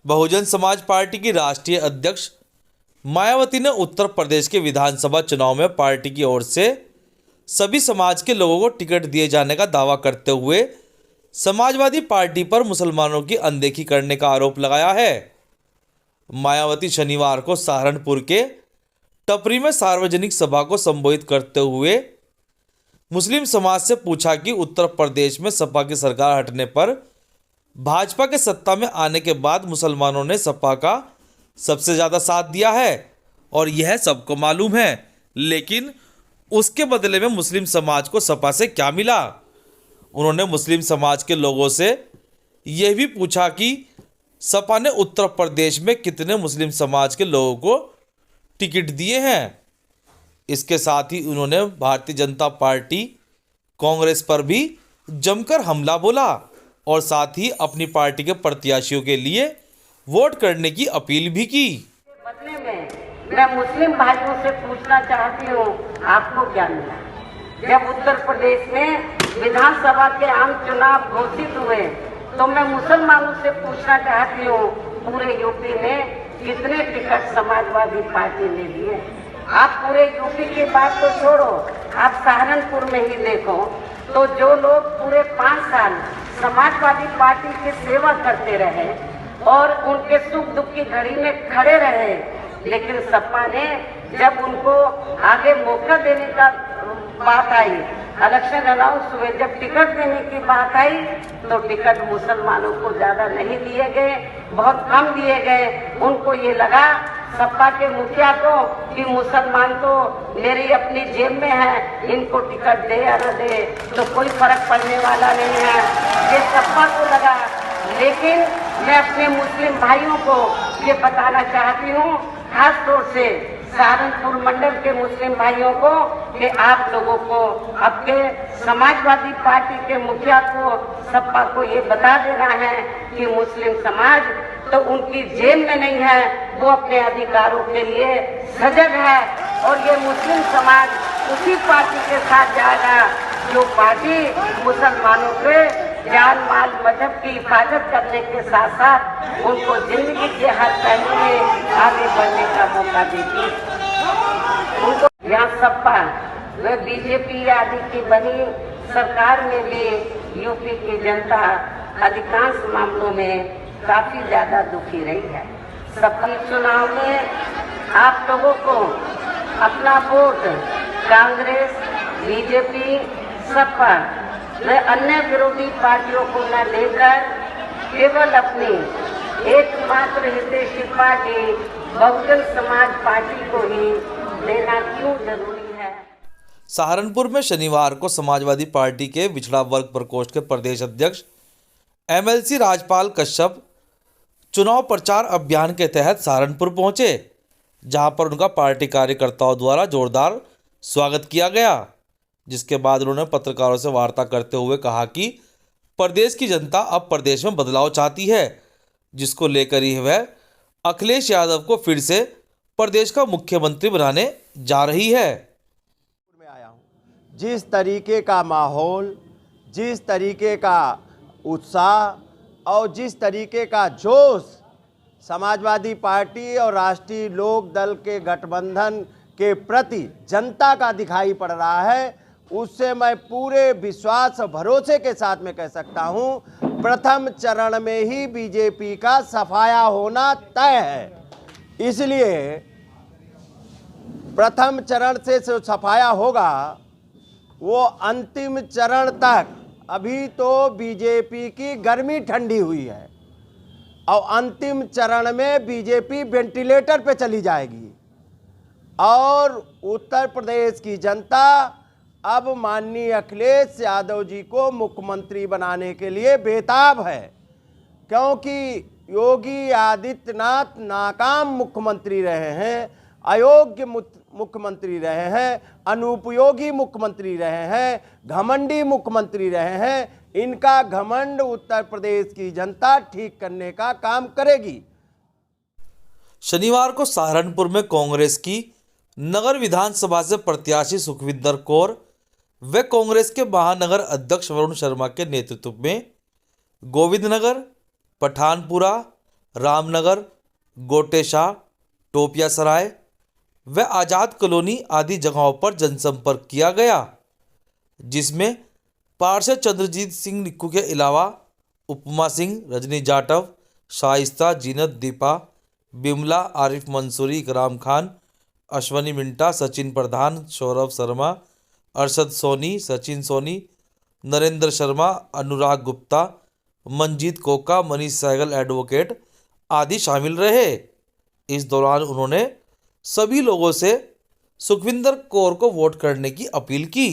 Bahujan Samaj party की राष्ट्रीय अध्यक्ष मायावती ने उत्तर प्रदेश के विधानसभा चुनाव में पार्टी की ओर से सभी समाज के लोगों को टिकट दिए जाने का दावा करते हुए समाजवादी पार्टी पर मुसलमानों की अनदेखी करने का आरोप लगाया है। मायावती शनिवार को सहारनपुर के टपरी में सार्वजनिक सभा को संबोधित करते हुए मुस्लिम समाज से पूछा कि उत्तर प्रदेश में सपा की सरकार हटने पर भाजपा के सत्ता में आने के बाद मुसलमानों ने सपा का सबसे ज़्यादा साथ दिया है और यह सबको मालूम है, लेकिन उसके बदले में मुस्लिम समाज को सपा से क्या मिला। उन्होंने मुस्लिम समाज के लोगों से यह भी पूछा कि सपा ने उत्तर प्रदेश में कितने मुस्लिम समाज के लोगों को टिकट दिए हैं। इसके साथ ही उन्होंने भारतीय जनता पार्टी कांग्रेस पर भी जमकर हमला बोला और साथ ही अपनी पार्टी के प्रत्याशियों के लिए वोट करने की अपील भी की। बदले में मैं मुस्लिम भाइयों से पूछना चाहती हूँ, आपको क्या मिला? जब उत्तर प्रदेश में विधानसभा के आम चुनाव घोषित हुए तो मैं मुसलमानों से पूछना चाहती हूँ, पूरे यूपी में कितने टिकट समाजवादी पार्टी ने दिए? आप पूरे यूपी की बात तो छोड़ो, आप सहारनपुर में ही देखो तो जो लोग पूरे 5 साल समाजवादी पार्टी की सेवा करते रहे और उनके सुख दुख की घड़ी में खड़े रहे, लेकिन सपा ने जब उनको आगे मौका देने का बात आई, इलेक्शन अनाउंस हुए, जब टिकट देने की बात आई तो टिकट मुसलमानों को ज़्यादा नहीं दिए गए, बहुत कम दिए गए। उनको ये लगा सपा के मुखिया को कि मुसलमान तो मेरी अपनी जेब में है, इनको टिकट दे या न दे तो कोई फर्क पड़ने वाला नहीं है, ये सपा को लगा। लेकिन मैं अपने मुस्लिम भाइयों को ये बताना चाहती हूँ, खास तौर से सहारनपुर मंडल के मुस्लिम भाइयों को, कि आप लोगों को आपके समाजवादी पार्टी के मुखिया को, सपा को ये बता देना है कि मुस्लिम समाज तो उनकी जेब में नहीं है, वो अपने अधिकारों के लिए सजग है और ये मुस्लिम समाज उसी पार्टी के साथ जाएगा जो पार्टी मुसलमानों के जान माल मजहब की हिफाजत करने के साथ साथ उनको जिंदगी के हर पहलू में आगे बढ़ने का मौका देती। उनको यहाँ सपा व बीजेपी आदि की बनी सरकार में भी यूपी की जनता अधिकांश मामलों में काफी ज्यादा दुखी रही है। सपा चुनाव में आप लोगों को अपना वोट कांग्रेस, बीजेपी, सपा व अन्य विरोधी पार्टियों को न देकर केवल अपनी एकमात्र हितैषी पार्टी बहुजन समाज पार्टी को ही देना क्यों जरूरी है? सहारनपुर में शनिवार को समाजवादी पार्टी के पिछड़ा वर्ग प्रकोष्ठ के प्रदेश अध्यक्ष एमएलसी राजपाल कश्यप चुनाव प्रचार अभियान के तहत सहारनपुर पहुंचे, जहां पर उनका पार्टी कार्यकर्ताओं द्वारा जोरदार स्वागत किया गया। जिसके बाद उन्होंने पत्रकारों से वार्ता करते हुए कहा कि प्रदेश की जनता अब प्रदेश में बदलाव चाहती है, जिसको लेकर ही वह अखिलेश यादव को फिर से प्रदेश का मुख्यमंत्री बनाने जा रही है। में आया हूँ, जिस तरीके का माहौल, जिस तरीके का उत्साह और जिस तरीके का जोश समाजवादी पार्टी और राष्ट्रीय लोक दल के गठबंधन के प्रति जनता का दिखाई पड़ रहा है, उससे मैं पूरे विश्वास और भरोसे के साथ में कह सकता हूं, प्रथम चरण में ही बीजेपी का सफाया होना तय है। इसलिए प्रथम चरण से जो सफाया होगा वो अंतिम चरण तक, अभी तो बीजेपी की गर्मी ठंडी हुई है और अंतिम चरण में बीजेपी वेंटिलेटर पे चली जाएगी और उत्तर प्रदेश की जनता अब माननीय अखिलेश यादव जी को मुख्यमंत्री बनाने के लिए बेताब है, क्योंकि योगी आदित्यनाथ नाकाम मुख्यमंत्री रहे हैं, अयोग्य मुख्यमंत्री रहे हैं, अनुपयोगी मुख्यमंत्री रहे हैं, घमंडी मुख्यमंत्री रहे हैं। इनका घमंड उत्तर प्रदेश की जनता ठीक करने का काम करेगी। शनिवार को सहारनपुर में कांग्रेस की नगर विधानसभा से प्रत्याशी सुखविंदर कौर व कांग्रेस के महानगर अध्यक्ष वरुण शर्मा के नेतृत्व में गोविंदनगर, पठानपुरा, रामनगर, गोटेशाह, टोपिया सराय व आज़ाद कॉलोनी आदि जगहों पर जनसंपर्क किया गया, जिसमें पार्षद चंद्रजीत सिंह निक्कू के अलावा उपमा सिंह, रजनी जाटव, शाइस्ता, जीनत, दीपा, बिमला, आरिफ मंसूरी, इकराम खान, अश्वनी मिंटा, सचिन प्रधान, सौरभ शर्मा, अरशद सोनी, सचिन सोनी, नरेंद्र शर्मा, अनुराग गुप्ता, मंजीत कोका, मनीष सहगल एडवोकेट आदि शामिल रहे। इस दौरान उन्होंने सभी लोगों से सुखविंदर कौर को वोट करने की अपील की।